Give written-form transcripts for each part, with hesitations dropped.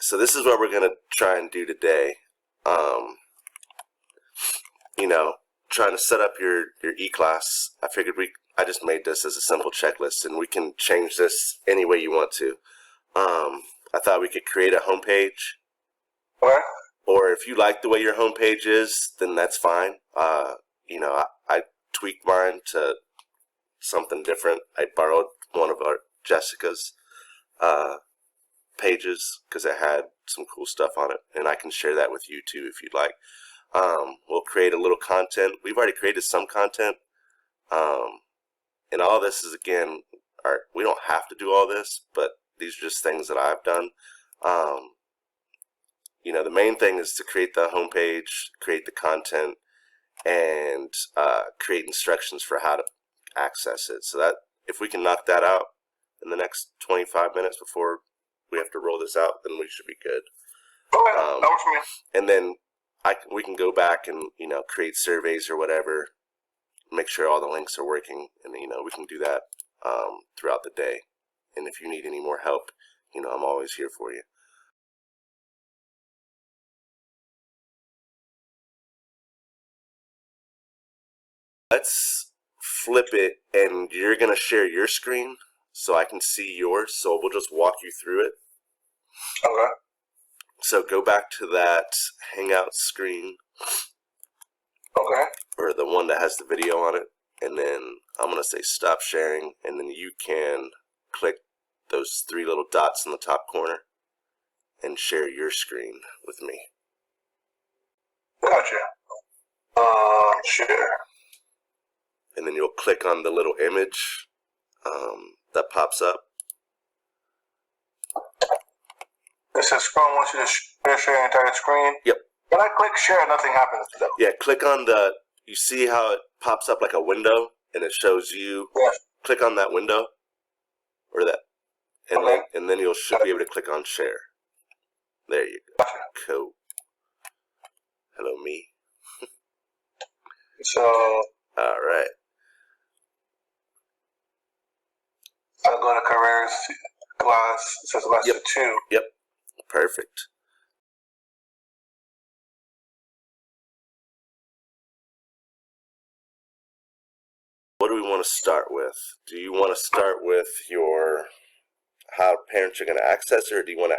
So this is what we're gonna try and do today. You know, trying to set up your e-class. I figured I just made this as a simple checklist, and we can change this any way you want to. I thought we could create a homepage. Or if you like the way your homepage is, then that's fine. You know, I tweaked mine to something different. I borrowed one of our Jessica's pages because it had some cool stuff on it, and I can share that with you too if you'd like. We'll create a little content. We've already created some content, and all this is, again, we don't have to do all this, but these are just things that I've done. You know, the main thing is to create the homepage, create the content, and create instructions for how to access it. So that if we can knock that out in the next 25 minutes before we have to roll this out, then we should be good. That works for me. And then we can go back and, you know, create surveys or whatever, make sure all the links are working, and, you know, we can do that throughout the day. And if you need any more help, you know, I'm always here for you. Let's flip it, and you're going to share your screen so I can see yours, so we'll just walk you through it. Okay. So go back to that Hangout screen. Okay. Or the one that has the video on it, and then I'm going to say stop sharing, and then you can click those three little dots in the top corner and share your screen with me. Gotcha. Share. And then you'll click on the little image that pops up. It says Chrome wants you to share your entire screen. Yep. When I click share, nothing happens though. Yeah, click on you see how it pops up like a window and it shows you. Yes. Click on that window or that, and Okay. then you should be able to click on share. There you go. Gotcha. Cool. Hello, me. So All right. I'll go to careers class. It says lesson 2. Yep. Perfect. What do we want to start with? Do you want to start with how parents are going to access it, or do you want to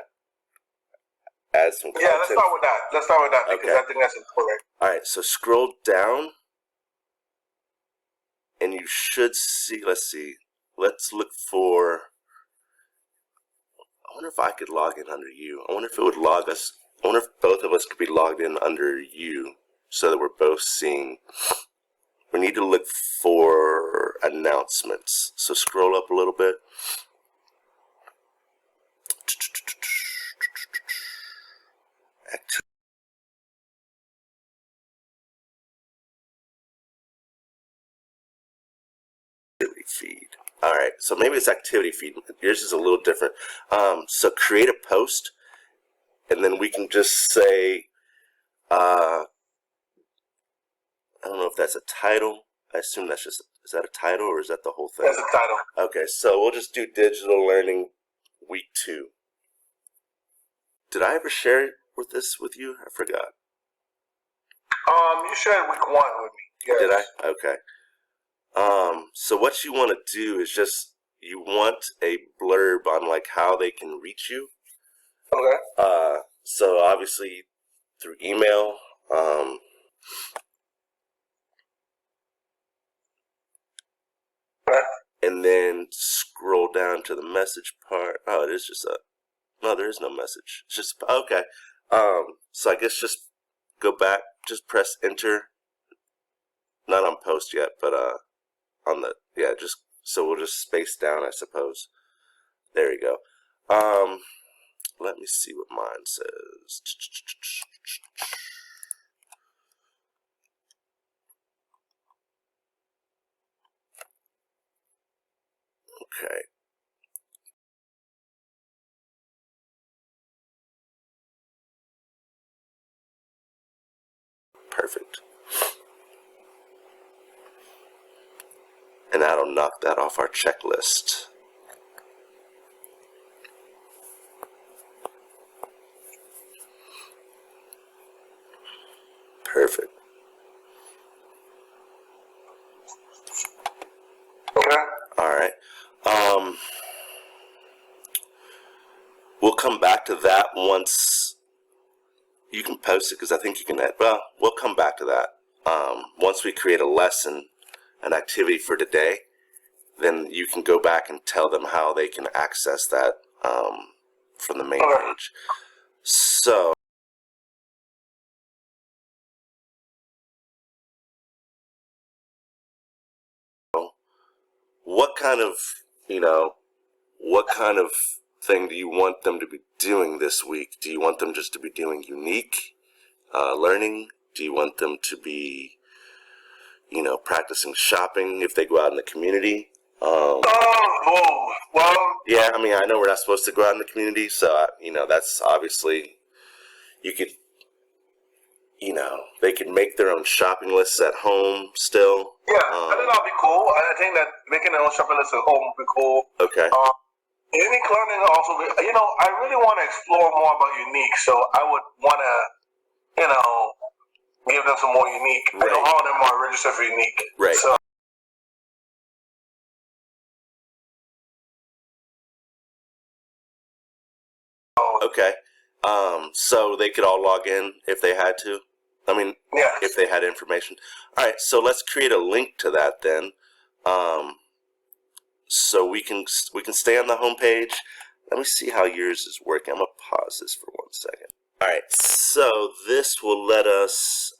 add some content? Yeah, let's start with that. Let's start with that because Okay. I think that's important. All right, so scroll down, and you should see, let's see, let's look for, I wonder if I could log in under you. I wonder if it would log us, I wonder if both of us could be logged in under you so that we're both seeing. We need to look for announcements. So scroll up a little bit. Activity feed. All right, so maybe it's activity feed. Yours is a little different. So create a post, and then we can just say, I don't know if that's a title. I assume that's just, is that a title or is that the whole thing? That's the title. Okay, so we'll just do Digital Learning Week 2. Did I ever share with you? I forgot. You shared week 1 with me. Yes. Did I? Okay. So what you want to do is just, you want a blurb on like how they can reach you. Okay. So obviously through email, and then scroll down to the message part. Oh, it is just no, there is no message. It's just, okay. So I guess just go back, just press enter. Not on post yet, but on the, yeah, just, so we'll just space down, I suppose. There you go. Let me see what mine says. Okay. Perfect. And that'll knock that off our checklist. Perfect. Okay. All right. We'll come back to that once you can post it, because I think you can. Well, we'll come back to that once we create a lesson, an activity for today. Then you can go back and tell them how they can access that from the main page. So. What kind of, what kind of thing do you want them to be doing this week? Do you want them just to be doing unique learning? Do you want them to be, practicing shopping if they go out in the community? Well, yeah, I mean, I know we're not supposed to go out in the community, so, that's obviously, you could, they could make their own shopping lists at home still. Yeah, I think that'll be cool. I think that making their own shopping list at home would be cool. Okay. Unique learning also, I really want to explore more about unique, so I would want to, give them some more unique. Right. I know all of them are registered for unique. Right. So, okay. So they could all log in if they had to. I mean, yes. If they had information. All right, so let's create a link to that then. So we can stay on the home page. Let me see how yours is working. I'm gonna pause this for 1 second. All right, so this will let us.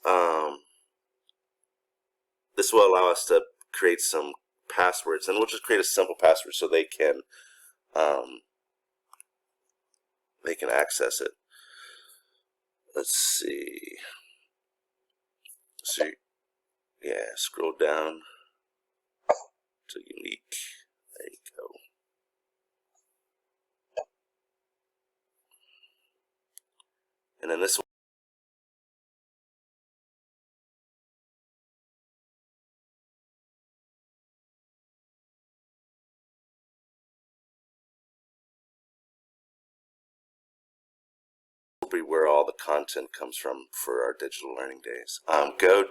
This will allow us to create some passwords, and we'll just create a simple password so they can access it. Let's see. So, yeah, scroll down to unique. There you go. And then this one. Will be where all the content comes from for our digital learning days. Go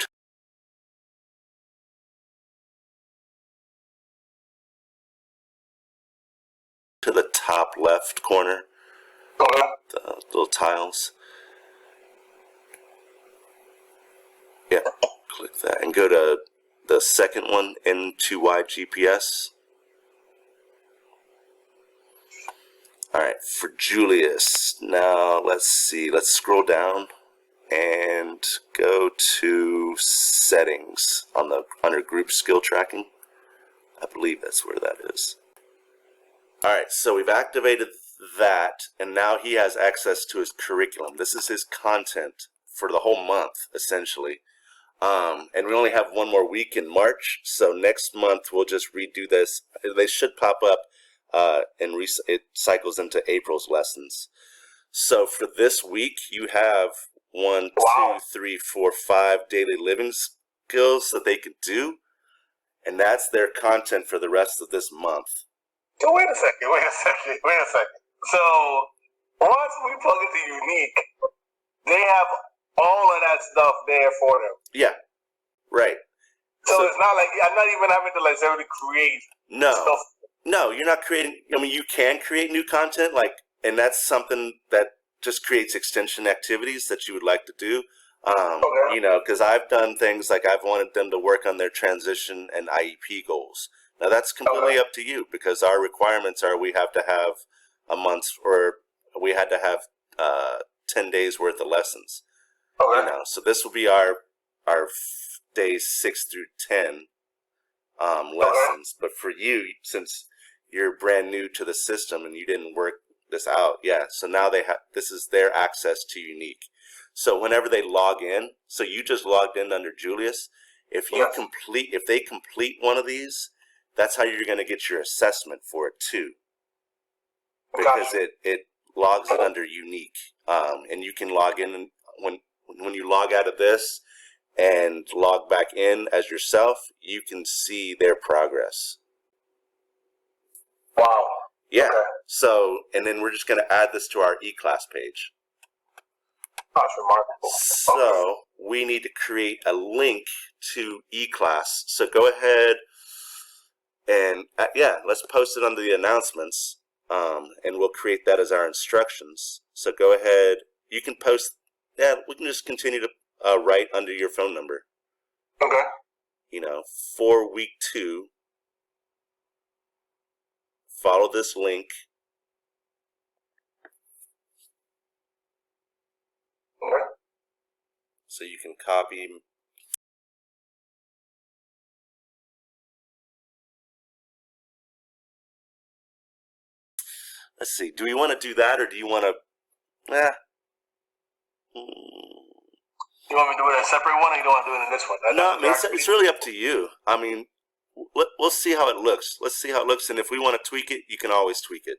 to the top left corner, the little tiles. Yeah, click that and go to the second one, N2Y GPS. All right, for Julius. Now let's see. Let's scroll down and go to settings on the under group skill tracking. I believe that's where that is. All right, so we've activated that, and now he has access to his curriculum. This is his content for the whole month, essentially. And we only have one more week in March, so next month we'll just redo this. They should pop up, and it cycles into April's lessons. So for this week, you have 1, 2, 3, 4, 5 daily living skills that they can do, and that's their content for the rest of this month. So wait a second. So once we plug into unique, they have all of that stuff there for them. Yeah, right. So it's not like I'm not even having to necessarily create stuff. No, you're not creating. I mean, you can create new content, and that's something that just creates extension activities that you would like to do. Okay. Because I've done things like I've wanted them to work on their transition and IEP goals. Now that's completely up to you, because our requirements are we have to have a month, or we had to have 10 days worth of lessons. Okay. So this will be our days 6 through 10 lessons. But for you, since you're brand new to the system and you didn't work this out, so now this is their access to unique. So whenever they log in, so you just logged in under Julius. If they complete one of these, that's how you're going to get your assessment for it too, because it logs it under unique, and you can log in, and when you log out of this and log back in as yourself, you can see their progress. Wow. Yeah. Okay. So, and then we're just going to add this to our e-class page. That's remarkable. So we need to create a link to eClass. So go ahead and yeah, let's post it under the announcements, and we'll create that as our instructions. So go ahead. You can post. Yeah, we can just continue to write under your phone number. Okay. You know, for week 2, follow this link. Okay. So you can copy. Let's see. Do we want to do that, or do you want to? You want me to do it in a separate one, or you don't want to do it in this one? No, I mean, it's really up to you. I mean, we'll see how it looks. Let's see how it looks, and if we want to tweak it, you can always tweak it.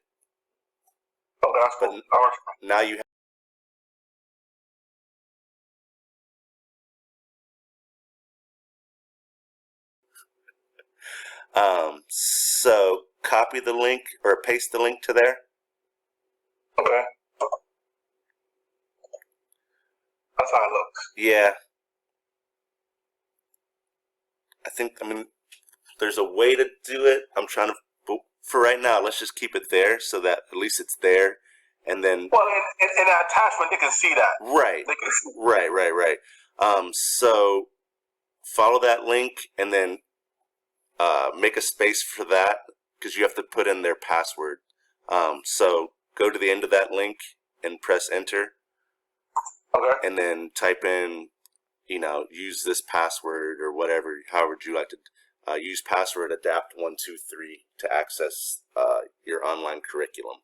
Oh, that's cool. That works. Now you have. So copy the link or paste the link to there. Okay. That's how it looks. Yeah. I mean, there's a way to do it. I'm trying to, but for right now, let's just keep it there so that at least it's there. And then. Well, in that attachment, they can see that. Right. They can see. Right. So follow that link and then make a space for that because you have to put in their password. So go to the end of that link and press enter. Okay. And then type in, use this password or whatever, however would you like to use password adapt123 to access your online curriculum.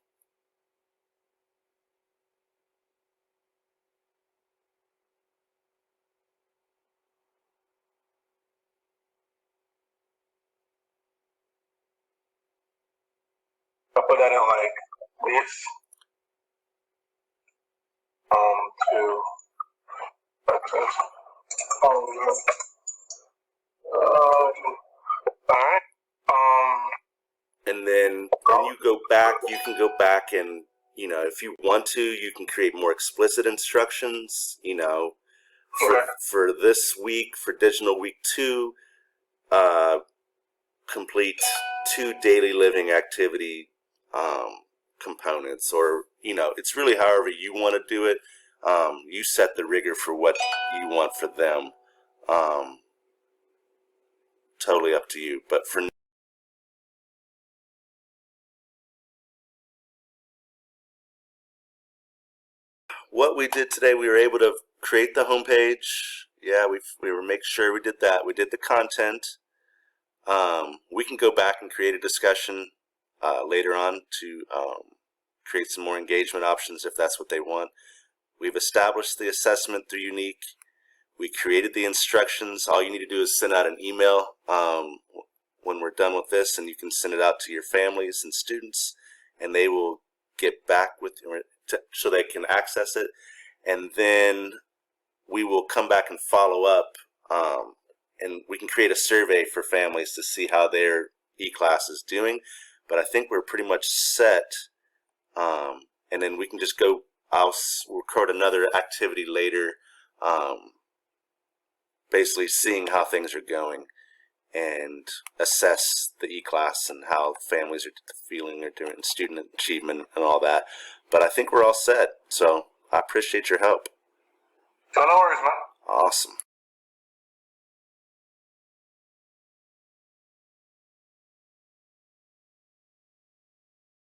I'll put that in like this. To access. All right. And then when you go back, you can go back and, if you want to, you can create more explicit instructions, for this week, for Digital Week 2, complete 2 daily living activity components, or, it's really however you want to do it. You set the rigor for what you want for them. Totally up to you. But for what we did today, we were able to create the homepage. Yeah, we were making sure we did that. We did the content. We can go back and create a discussion later on to create some more engagement options if that's what they want. We've established the assessment through Unique. We created the instructions. All you need to do is send out an email when we're done with this, and you can send it out to your families and students, and they will get back with you so they can access it. And then we will come back and follow up, and we can create a survey for families to see how their e-class is doing. But I think we're pretty much set, and then we can just go. I'll record another activity later, basically seeing how things are going and assess the e-class and how families are feeling or doing, student achievement and all that. But I think we're all set, so I appreciate your help. No worries, man. Awesome.